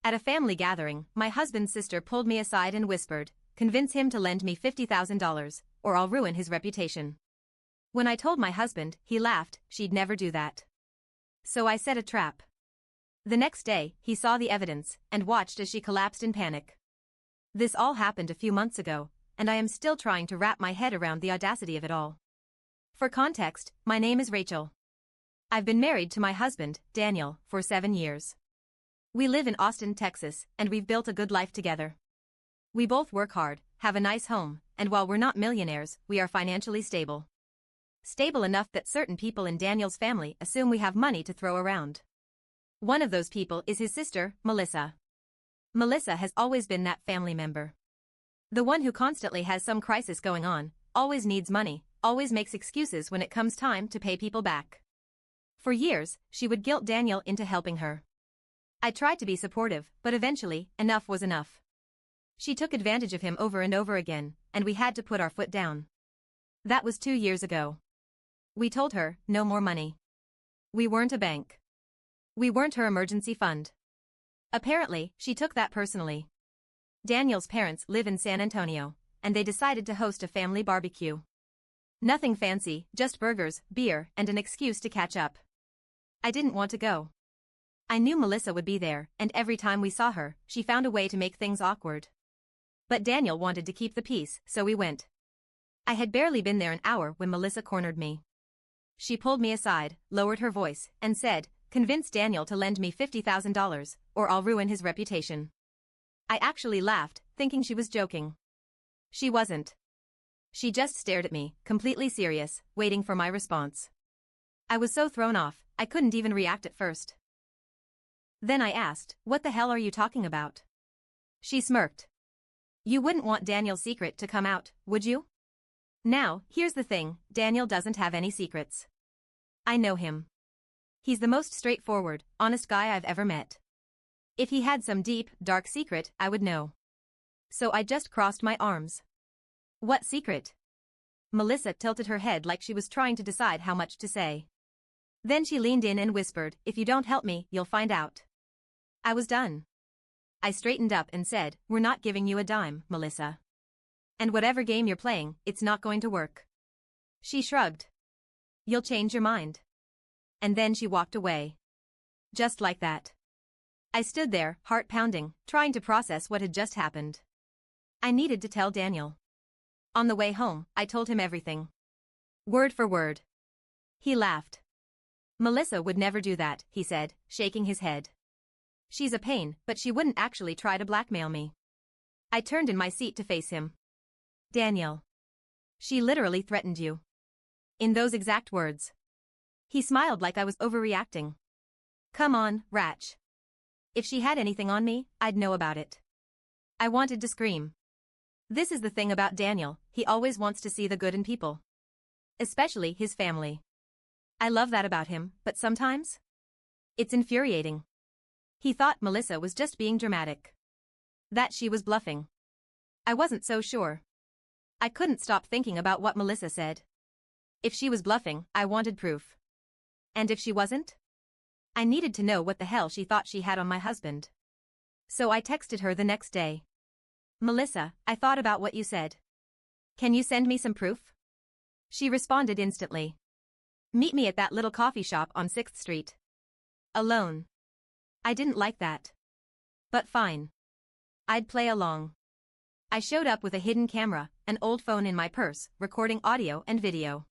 At a family gathering, my husband's sister pulled me aside and whispered, "Convince him to lend me $50,000, or I'll ruin his reputation." When I told my husband, he laughed, she'd never do that. So I set a trap. The next day, he saw the evidence, and watched as she collapsed in panic. This all happened a few months ago, and I am still trying to wrap my head around the audacity of it all. For context, my name is Rachel. I've been married to my husband, Daniel, for 7 years. We live in Austin, Texas, and we've built a good life together. We both work hard, have a nice home, and while we're not millionaires, we are financially stable. Stable enough that certain people in Daniel's family assume we have money to throw around. One of those people is his sister, Melissa. Melissa has always been that family member. The one who constantly has some crisis going on, always needs money, always makes excuses when it comes time to pay people back. For years, she would guilt Daniel into helping her. I tried to be supportive, but eventually, enough was enough. She took advantage of him over and over again, and we had to put our foot down. That was 2 years ago. We told her, no more money. We weren't a bank. We weren't her emergency fund. Apparently, she took that personally. Daniel's parents live in San Antonio, and they decided to host a family barbecue. Nothing fancy, just burgers, beer, and an excuse to catch up. I didn't want to go. I knew Melissa would be there, and every time we saw her, she found a way to make things awkward. But Daniel wanted to keep the peace, so we went. I had barely been there an hour when Melissa cornered me. She pulled me aside, lowered her voice, and said, "Convince Daniel to lend me $50,000, or I'll ruin his reputation." I actually laughed, thinking she was joking. She wasn't. She just stared at me, completely serious, waiting for my response. I was so thrown off, I couldn't even react at first. Then I asked, "What the hell are you talking about?" She smirked. "You wouldn't want Daniel's secret to come out, would you?" Now, here's the thing, Daniel doesn't have any secrets. I know him. He's the most straightforward, honest guy I've ever met. If he had some deep, dark secret, I would know. So I just crossed my arms. What secret? Melissa tilted her head like she was trying to decide how much to say. Then she leaned in and whispered, "If you don't help me, you'll find out." I was done. I straightened up and said, "We're not giving you a dime, Melissa. And whatever game you're playing, it's not going to work." She shrugged. "You'll change your mind." And then she walked away. Just like that. I stood there, heart pounding, trying to process what had just happened. I needed to tell Daniel. On the way home, I told him everything. Word for word. He laughed. "Melissa would never do that," he said, shaking his head. "She's a pain, but she wouldn't actually try to blackmail me." I turned in my seat to face him. "Daniel. She literally threatened you." In those exact words. He smiled like I was overreacting. "Come on, Ratch. If she had anything on me, I'd know about it." I wanted to scream. This is the thing about Daniel, he always wants to see the good in people. Especially his family. I love that about him, but sometimes? It's infuriating. He thought Melissa was just being dramatic. That she was bluffing. I wasn't so sure. I couldn't stop thinking about what Melissa said. If she was bluffing, I wanted proof. And if she wasn't? I needed to know what the hell she thought she had on my husband. So I texted her the next day. "Melissa, I thought about what you said. Can you send me some proof?" She responded instantly. "Meet me at that little coffee shop on 6th Street. Alone." I didn't like that. But fine. I'd play along. I showed up with a hidden camera, an old phone in my purse, recording audio and video.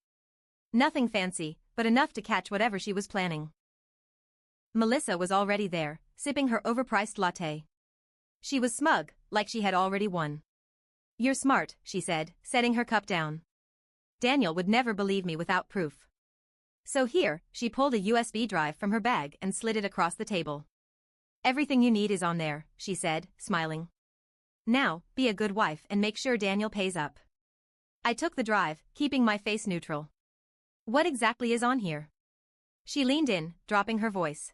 Nothing fancy, but enough to catch whatever she was planning. Melissa was already there, sipping her overpriced latte. She was smug, like she had already won. "You're smart," she said, setting her cup down. "Daniel would never believe me without proof." So here, she pulled a USB drive from her bag and slid it across the table. "Everything you need is on there," she said, smiling. "Now, be a good wife and make sure Daniel pays up." I took the drive, keeping my face neutral. "What exactly is on here?" She leaned in, dropping her voice.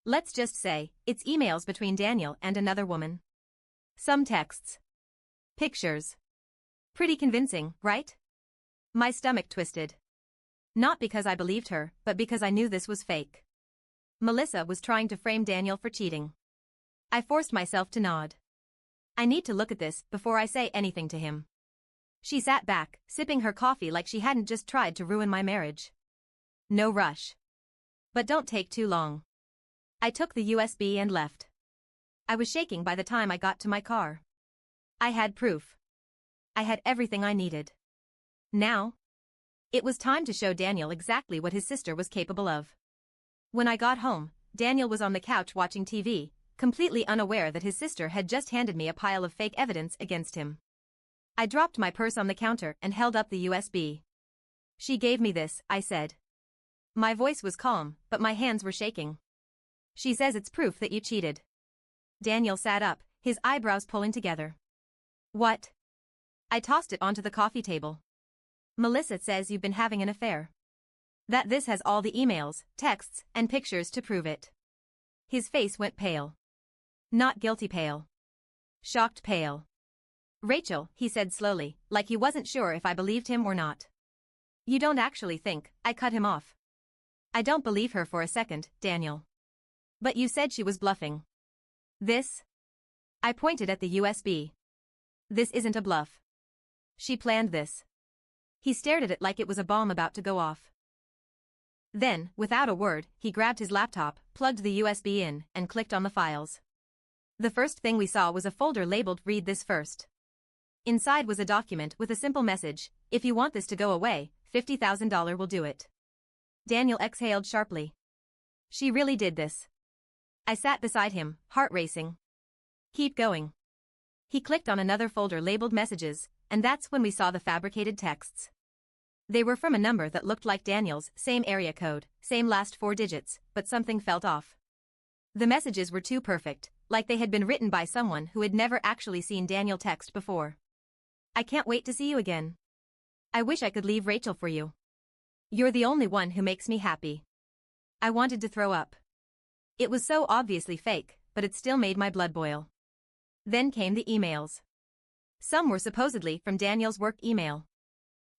"Let's just say, it's emails between Daniel and another woman. Some texts. Pictures. Pretty convincing, right?" My stomach twisted. Not because I believed her, but because I knew this was fake. Melissa was trying to frame Daniel for cheating. I forced myself to nod. I need to look at this before I say anything to him. She sat back, sipping her coffee like she hadn't just tried to ruin my marriage. No rush. But don't take too long. I took the USB and left. I was shaking by the time I got to my car. I had proof. I had everything I needed. Now? It was time to show Daniel exactly what his sister was capable of. When I got home, Daniel was on the couch watching TV, completely unaware that his sister had just handed me a pile of fake evidence against him. I dropped my purse on the counter and held up the USB. She gave me this, I said. My voice was calm, but my hands were shaking. She says it's proof that you cheated. Daniel sat up, his eyebrows pulling together. What? I tossed it onto the coffee table. Melissa says you've been having an affair. That this has all the emails, texts, and pictures to prove it. His face went pale. Not guilty pale. Shocked pale. Rachel, he said slowly, like he wasn't sure if I believed him or not. You don't actually think I cut him off. I don't believe her for a second, Daniel. But you said she was bluffing. This? I pointed at the USB. This isn't a bluff. She planned this. He stared at it like it was a bomb about to go off. Then, without a word, he grabbed his laptop, plugged the USB in, and clicked on the files. The first thing we saw was a folder labeled Read This First. Inside was a document with a simple message: if you want this to go away, $50,000 will do it. Daniel exhaled sharply. She really did this. I sat beside him, heart racing. Keep going. He clicked on another folder labeled Messages, and that's when we saw the fabricated texts. They were from a number that looked like Daniel's, same area code, same last 4 digits, but something felt off. The messages were too perfect, like they had been written by someone who had never actually seen Daniel text before. I can't wait to see you again. I wish I could leave Rachel for you. You're the only one who makes me happy. I wanted to throw up. It was so obviously fake, but it still made my blood boil. Then came the emails. Some were supposedly from Daniel's work email.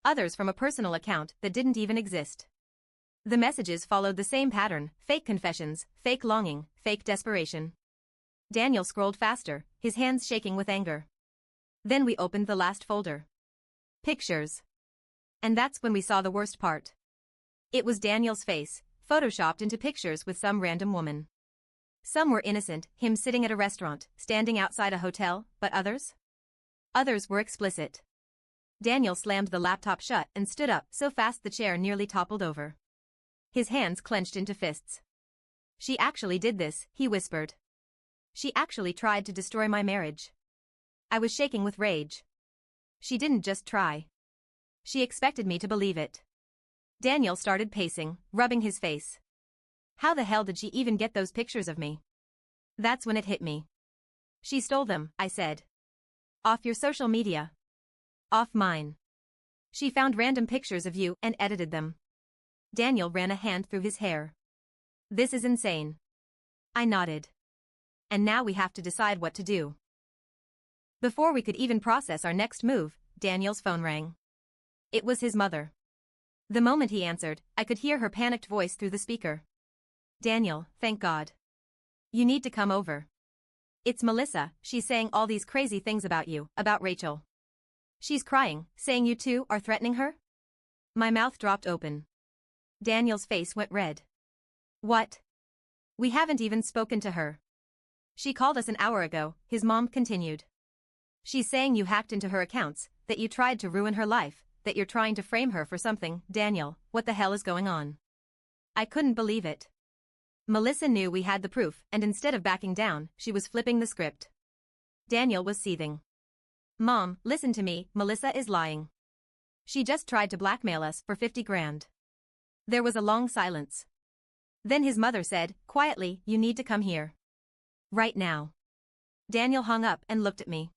Others from a personal account that didn't even exist. The messages followed the same pattern: fake confessions, fake longing, fake desperation. Daniel scrolled faster, his hands shaking with anger. Then we opened the last folder. Pictures. And that's when we saw the worst part. It was Daniel's face, photoshopped into pictures with some random woman. Some were innocent, him sitting at a restaurant, standing outside a hotel, but others? Others were explicit. Daniel slammed the laptop shut and stood up so fast the chair nearly toppled over. His hands clenched into fists. She actually did this, he whispered. She actually tried to destroy my marriage. I was shaking with rage. She didn't just try. She expected me to believe it. Daniel started pacing, rubbing his face. How the hell did she even get those pictures of me? That's when it hit me. She stole them, I said. Off your social media. Off mine. She found random pictures of you and edited them. Daniel ran a hand through his hair. This is insane. I nodded. And now we have to decide what to do. Before we could even process our next move, Daniel's phone rang. It was his mother. The moment he answered, I could hear her panicked voice through the speaker. Daniel, thank God. You need to come over. It's Melissa, she's saying all these crazy things about you, about Rachel. She's crying, saying you two are threatening her? My mouth dropped open. Daniel's face went red. What? We haven't even spoken to her. She called us an hour ago, his mom continued. She's saying you hacked into her accounts, that you tried to ruin her life, that you're trying to frame her for something. Daniel, what the hell is going on? I couldn't believe it. Melissa knew we had the proof, and instead of backing down, she was flipping the script. Daniel was seething. Mom, listen to me, Melissa is lying. She just tried to blackmail us for 50 grand. There was a long silence. Then his mother said, quietly, you need to come here. Right now. Daniel hung up and looked at me.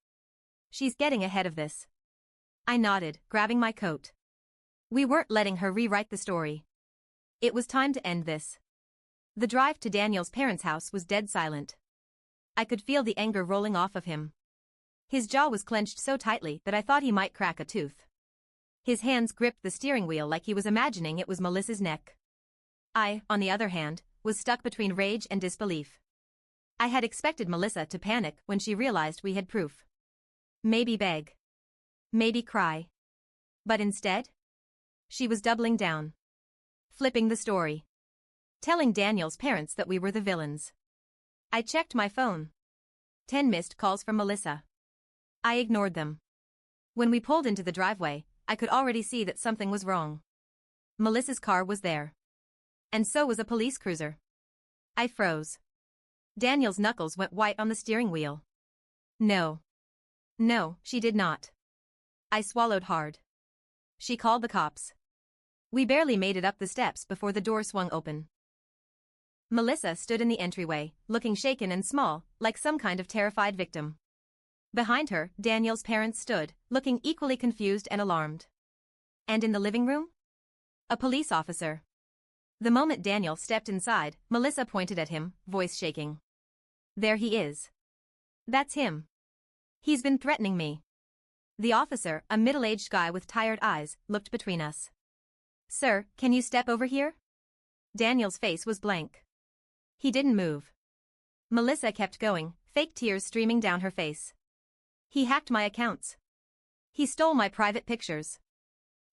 She's getting ahead of this. I nodded, grabbing my coat. We weren't letting her rewrite the story. It was time to end this. The drive to Daniel's parents' house was dead silent. I could feel the anger rolling off of him. His jaw was clenched so tightly that I thought he might crack a tooth. His hands gripped the steering wheel like he was imagining it was Melissa's neck. I, on the other hand, was stuck between rage and disbelief. I had expected Melissa to panic when she realized we had proof. Maybe beg. Maybe cry. But instead? She was doubling down. Flipping the story. Telling Daniel's parents that we were the villains. I checked my phone. 10 missed calls from Melissa. I ignored them. When we pulled into the driveway, I could already see that something was wrong. Melissa's car was there. And so was a police cruiser. I froze. Daniel's knuckles went white on the steering wheel. No. No, she did not. I swallowed hard. She called the cops. We barely made it up the steps before the door swung open. Melissa stood in the entryway, looking shaken and small, like some kind of terrified victim. Behind her, Daniel's parents stood, looking equally confused and alarmed. And in the living room? A police officer. The moment Daniel stepped inside, Melissa pointed at him, voice shaking. There he is. That's him. He's been threatening me. The officer, a middle-aged guy with tired eyes, looked between us. Sir, can you step over here? Daniel's face was blank. He didn't move. Melissa kept going, fake tears streaming down her face. He hacked my accounts. He stole my private pictures.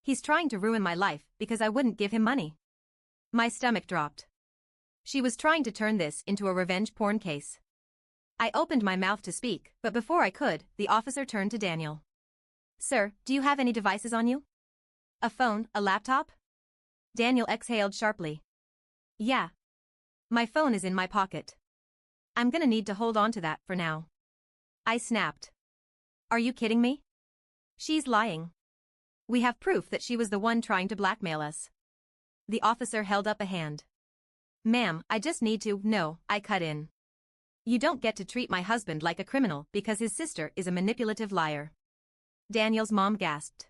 He's trying to ruin my life because I wouldn't give him money. My stomach dropped. She was trying to turn this into a revenge porn case. I opened my mouth to speak, but before I could, the officer turned to Daniel. Sir, do you have any devices on you? A phone, a laptop? Daniel exhaled sharply. Yeah. My phone is in my pocket. I'm gonna need to hold on to that for now. I snapped. Are you kidding me? She's lying. We have proof that she was the one trying to blackmail us. The officer held up a hand. Ma'am, I just need to. No, I cut in. You don't get to treat my husband like a criminal because his sister is a manipulative liar. Daniel's mom gasped.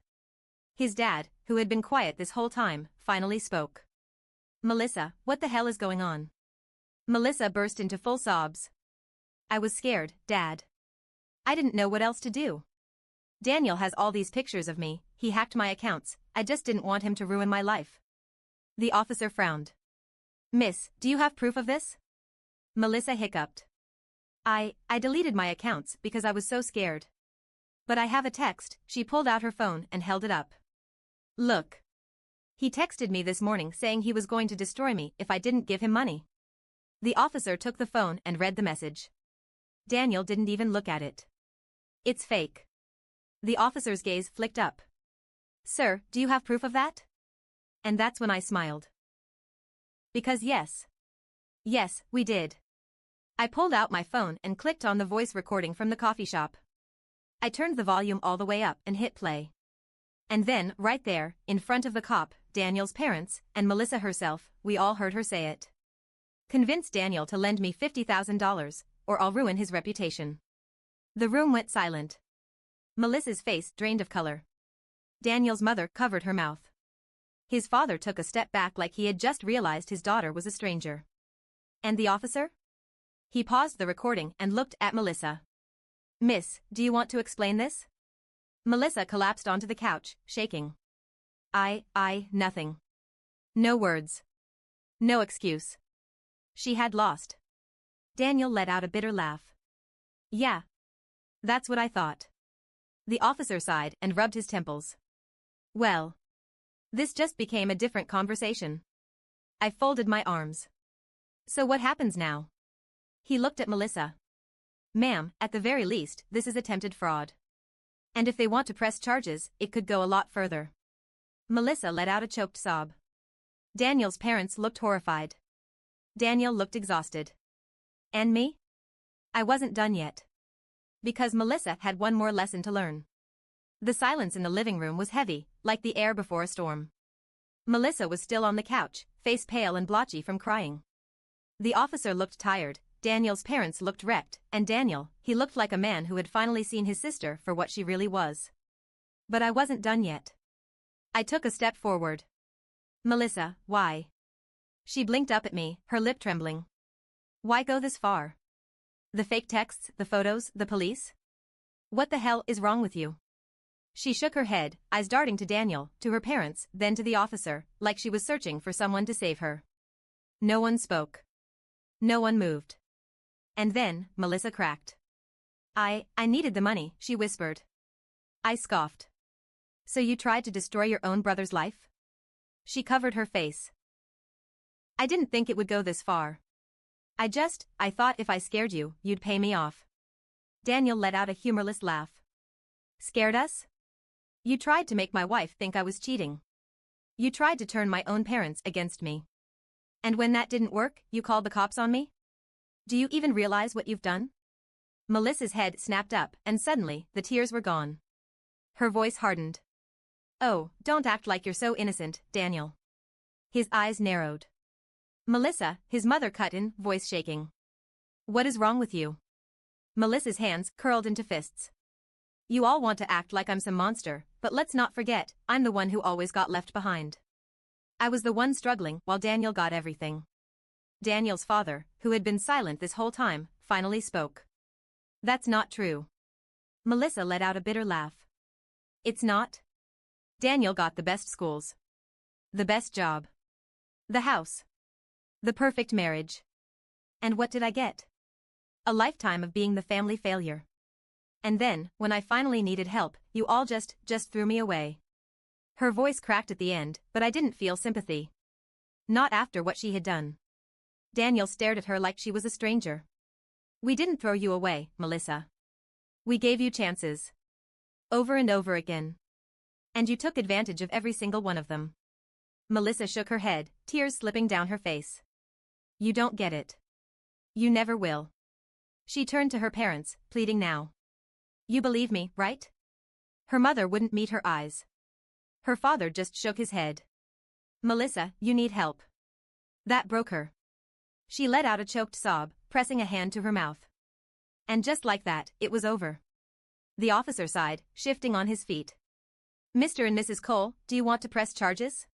His dad, who had been quiet this whole time, finally spoke. Melissa, what the hell is going on? Melissa burst into full sobs. I was scared, Dad. I didn't know what else to do. Daniel has all these pictures of me, he hacked my accounts, I just didn't want him to ruin my life. The officer frowned. Miss, do you have proof of this? Melissa hiccuped. I deleted my accounts because I was so scared. But I have a text. She pulled out her phone and held it up. Look. He texted me this morning saying he was going to destroy me if I didn't give him money. The officer took the phone and read the message. Daniel didn't even look at it. It's fake. The officer's gaze flicked up. Sir, do you have proof of that? And that's when I smiled. Because yes. Yes, we did. I pulled out my phone and clicked on the voice recording from the coffee shop. I turned the volume all the way up and hit play. And then, right there, in front of the cop, Daniel's parents, and Melissa herself, we all heard her say it. Convince Daniel to lend me $50,000, or I'll ruin his reputation. The room went silent. Melissa's face drained of color. Daniel's mother covered her mouth. His father took a step back like he had just realized his daughter was a stranger. And the officer? He paused the recording and looked at Melissa. Miss, do you want to explain this? Melissa collapsed onto the couch, shaking. Nothing. No words. No excuse. She had lost. Daniel let out a bitter laugh. Yeah. That's what I thought. The officer sighed and rubbed his temples. Well. This just became a different conversation. I folded my arms. So what happens now? He looked at Melissa. Ma'am, at the very least, this is attempted fraud. And if they want to press charges, it could go a lot further. Melissa let out a choked sob. Daniel's parents looked horrified. Daniel looked exhausted. And me? I wasn't done yet. Because Melissa had one more lesson to learn. The silence in the living room was heavy, like the air before a storm. Melissa was still on the couch, face pale and blotchy from crying. The officer looked tired, Daniel's parents looked wrecked, and Daniel, he looked like a man who had finally seen his sister for what she really was. But I wasn't done yet. I took a step forward. Melissa, why? She blinked up at me, her lip trembling. Why go this far? The fake texts, the photos, the police? What the hell is wrong with you? She shook her head, eyes darting to Daniel, to her parents, then to the officer, like she was searching for someone to save her. No one spoke. No one moved. And then, Melissa cracked. I needed the money, she whispered. I scoffed. So you tried to destroy your own brother's life? She covered her face. I didn't think it would go this far. I thought if I scared you, you'd pay me off. Daniel let out a humorless laugh. Scared us? You tried to make my wife think I was cheating. You tried to turn my own parents against me. And when that didn't work, you called the cops on me? Do you even realize what you've done? Melissa's head snapped up, and suddenly, the tears were gone. Her voice hardened. Oh, don't act like you're so innocent, Daniel. His eyes narrowed. Melissa, his mother cut in, voice shaking. What is wrong with you? Melissa's hands curled into fists. You all want to act like I'm some monster, but let's not forget, I'm the one who always got left behind. I was the one struggling while Daniel got everything. Daniel's father, who had been silent this whole time, finally spoke. That's not true. Melissa let out a bitter laugh. It's not? Daniel got the best schools. The best job. The house. The perfect marriage. And what did I get? A lifetime of being the family failure. And then, when I finally needed help, you all just threw me away. Her voice cracked at the end, but I didn't feel sympathy. Not after what she had done. Daniel stared at her like she was a stranger. We didn't throw you away, Melissa. We gave you chances. Over and over again. And you took advantage of every single one of them. Melissa shook her head, tears slipping down her face. You don't get it. You never will. She turned to her parents, pleading now. You believe me, right? Her mother wouldn't meet her eyes. Her father just shook his head. Melissa, you need help. That broke her. She let out a choked sob, pressing a hand to her mouth. And just like that, it was over. The officer sighed, shifting on his feet. Mr. and Mrs. Cole, do you want to press charges?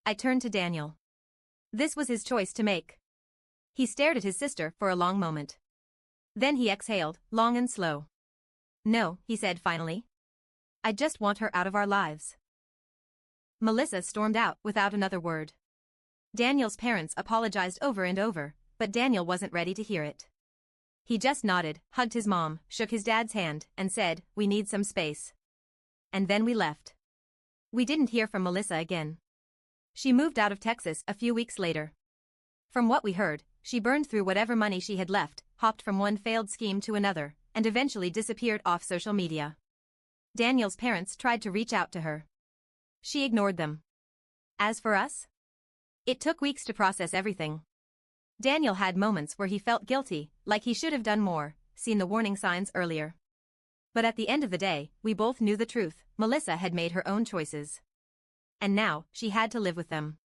I turned to Daniel. This was his choice to make. He stared at his sister for a long moment. Then he exhaled, long and slow. No, he said finally. I just want her out of our lives. Melissa stormed out without another word. Daniel's parents apologized over and over, but Daniel wasn't ready to hear it. He just nodded, hugged his mom, shook his dad's hand, and said, we need some space. And then we left. We didn't hear from Melissa again. She moved out of Texas a few weeks later. From what we heard, she burned through whatever money she had left, hopped from one failed scheme to another, and eventually disappeared off social media. Daniel's parents tried to reach out to her. She ignored them. As for us? It took weeks to process everything. Daniel had moments where he felt guilty, like he should have done more, seen the warning signs earlier. But at the end of the day, we both knew the truth, Melissa had made her own choices. And now, she had to live with them.